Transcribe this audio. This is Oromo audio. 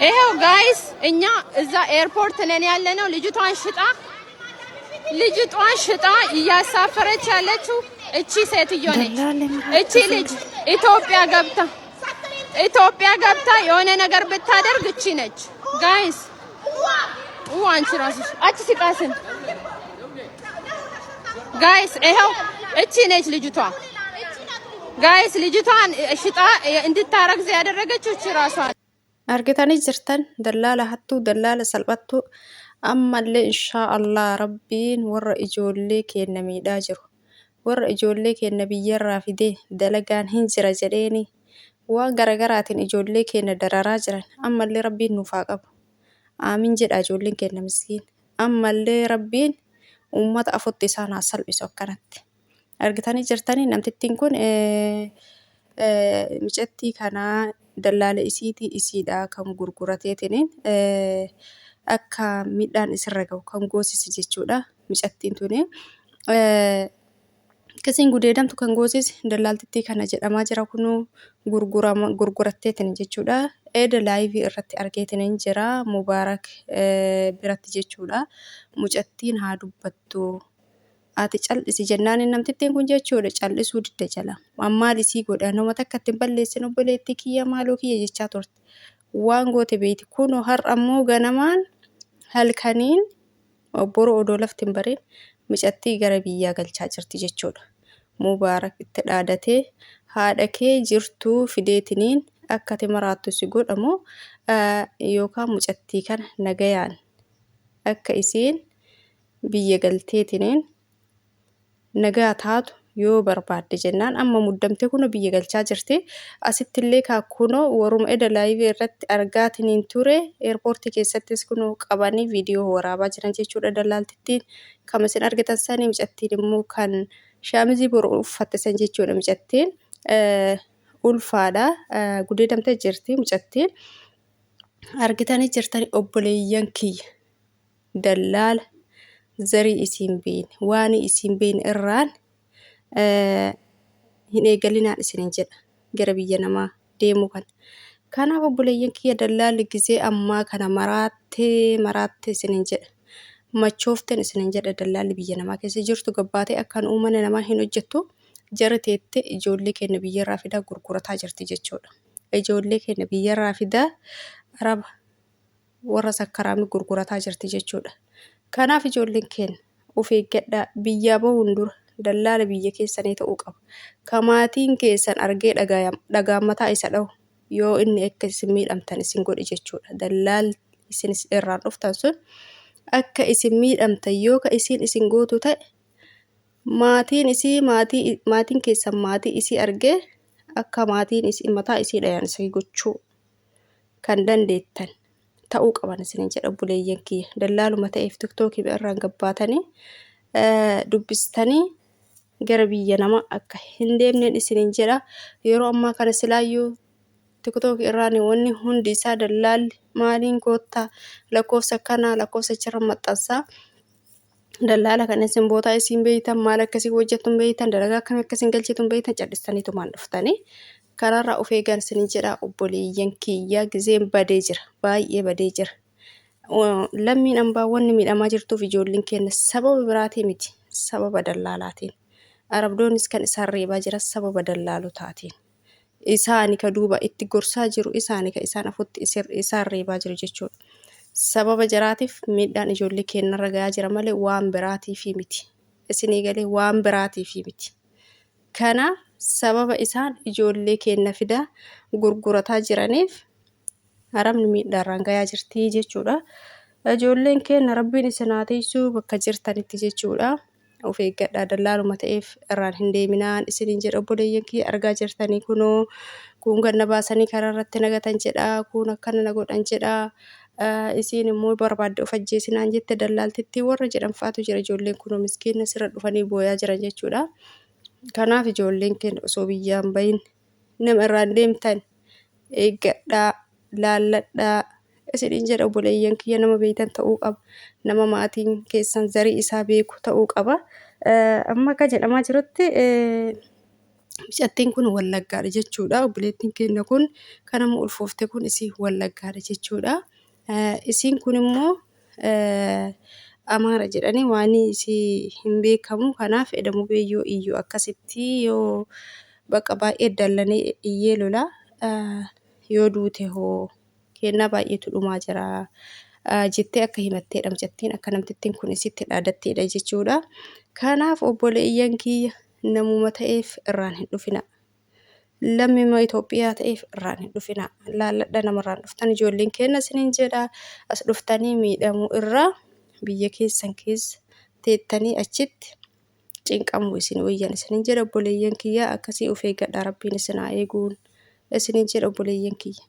ይሄው ጋይስ እኛ እዛ ኤርፖርት ነን ያለነው። ልጅቷን ሽጣ እያሳፈረች ያለችው እቺ ሴትዮ ነች። እቺ ልጅ ኢትዮጵያ ገብታ የሆነ ነገር ብታደርግ እቺ ነች ጋይስ። አንቺ ራስሽ አቺ ሲቃስን ጋይስ ይሄው እቺ ነች ልጅቷ ጋይስ። ልጅቷን ሽጣ እንድታረግዝ ያደረገችው እቺ ራሷ argitanii jirtan dallala hattuu dallala salphattu ammallee inshaallah rabbiin warra ijoollee keenya miidhaa jiru warra ijoollee keenya biyyarraa fidee dalagaan hin jira jedheeni waan garagaraatiin ijoollee keenya dararaa jiran ammallee rabbiin nuuf haa qabu. Aamin jedha ijoolleen keenya miskiin. Ammallee rabbiin uummata afutti isaan haa salphisu akkanatti. Argitanii jirtanii namtittiin kun micettii kanaa dallala isiidha kan gurgurateetiniin akka midhaan isirra gahu kan goosisi jechuudha. Micettiin tuni akkasiin gudeedamtu kan goosisi dallaaltittii kana jedhamaa jira kunuu gurguratteetiin jechuudha. Eeda laayivii irratti argeetiniin jira Mubaarak biratti jechuudha. Mucattiin haa dubbattu. Ati cal'isi jennaan namtittiin kun jechuudha cal'isuu didde jala. Ammaal isii godha nama takka ittiin balleessin obboleettii kiyya maaloo kiyya jechaa turte. Waan goote beeti kunoo har'a ammoo ganamaan halkaniin obboro odoo lafti hin bariin mucattii gara biyyaa galchaa jirti jechuudha. Mubaarak itti dhaadatee haadha kee jirtuu fideetiniin akka ati maraattu si godhamu yookaan mucattii kana nagayaan akka isiin biyya galteetiniin nagaa taatu yoo barbaadde jennaan amma muddamtee kuno biyya galchaa jirti. Asittillee kunoo waruma eda laayivii irratti argaatiniin ture eerpoortii keessattis kunoo qabanii viidiyoo waraabaa jiran jechuudha dallaaltittiin. Kan isin argitan sanii mucattiin immoo kan shaamizii boroo uffatte san jechuudha mucattiin. Ulfaadha gudeedamtee jirti mucattiin. Argitanii jirtanii obboleeyyan kiyya dallaala zarii isiin beeyne waan isiin beeyne irraan hin eegalinaan isinin jedha gara biyya namaa deemuu kan. Kanaaf obboleeyyan kiyya dallaalli gisee ammaa kana maraattee isinin jedha. Machoofteen isinin jedha dallaalli biyya namaa keessa jirtu gabbaatee akkan uumana namaa hin hojjettu jara teettee ijoollee keenya biyyarraa fidaa gurgurataa jirti jechuudha. Ijoollee keenya biyyarraa fidaa araba warra sakkaraami gurgurataa jirti jechuudha. Kanaaf ijoolleen keenya of eeggadhaa biyyaa bahuun dura dallaala biyya keessanii ta'uu qaba. Kamaatiin keessan argee dhagaan mataa isa dhahu yoo inni akka isin miidhamtan isin godhi jechuudha. Dallaalli isin irraan dhuftan sun akka isin miidhamtan yoo ka isin gootu ta'e maatiin keessan maatii isii argee akka maatiin isii mataa isii dhayaan isii gochuu kan dandeettan ta'uu qaban isinin jedha obboleeyyan kiyya. Dallaaluma ta'eef tiktookii irraan gabbaatanii dubbistanii gara biyya namaa akka hin deemneen isinin jedha. Yeroo ammaa kana silaayyuu tiktookii irraan wanni hundi isaa dallaalli maaliin goottaa lakkoofsa kanaa lakkoofsa achirra maxxansaa. Dallaala kana isin bootaa isin beeytan maal akkasii hojjettuun beeytan dalagaa akkam akkasiin galchituun beeytan cal'istanii tumaan dhuftanii. Kanarraa of eegan isinin jedha obboleeyyan kiyya giseen badee jira baay'ee badee jira. Lammiin ambaa wanni miidhamaa jirtuuf ijoolleen keenya sababa biraatii miti sababa dallaalaatiin. Arabdoonis kan isaan reebaa jira sababa dallaalotaatiin. Isaani ka duuba itti gorsaa jiru isaani ka isaan afutti isaan reebaa jiru jechuudha. Sababa jaraatiif miidhaan ijoollee keenya ragaa jira malee waan biraatiif miti. Isinii galee waan biraatiif miti. Kanaaf sababa isaan ijoollee keenya fidaa gurgurataa jiraniif haramni miidhaarraan gayaa jirti jechuudha. Ijoolleen keenya rabbiin isin haa teessuu bakka jirtanitti jechuudha. Of eeggadhaa dallaaluma ta'eef irraan hin deeminaan isinin jedha obboleeyyan kiyya argaa jirtanii kunoo kun ganna baasanii karaa irratti nagatan jedha kun akkana na godhan jedha. Isin immoo barbaadde of ajjeesinaan jette dallaaltitti warra jedhan faatu jira ijoolleen kunoo miskiina sirra dhufanii booyaa jiran jechuudha. Kanaaf ijoolleen keenya osoo biyyaan bahin nama irraan deemtan eeggadhaa laalladhaa isinin jedha obboleeyyan kiyya nama beeytan ta'uu qaba. Nama maatiin keessan zarii isaa beeku ta'uu qaba. Amma akka jedhamaa jirutti Mucattiin kun wallaggaadha jechuudha. Obboleettiin keenya kun kan amma ulfoofte kun isii wallaggaadha jechuudha. Isiin kun immoo Amaara jedhanii waan isii hin beekamu. Kanaaf edamuu beeyyoo iyyuu akkasitti yoo bakka baay'ee dallanee iyyee lola yoo duute hoo kennaa baay'eetu dhumaa jira jettee akka himatteedha mucattiin akka namtittiin kun isitti dhaadatteedha jechuudha. Kanaaf obboleeyyan kiyya namuma ta'eef irraan hin dhufina. Lammii Itoophiyaa ta'eef irraan hin dhufina. Laalladha namarraan dhuftan ijoolleen keenya isiniin jedha. As dhuftanii miidhamuu irraa biyya keessan keessa teettanii achitti cinqamuu isin wayyan isiniin jedha obboleeyyan kiyya akkasii of eeggadhaa rabbiin isin haa eeguun isiniin jedha obboleeyyan kiyya.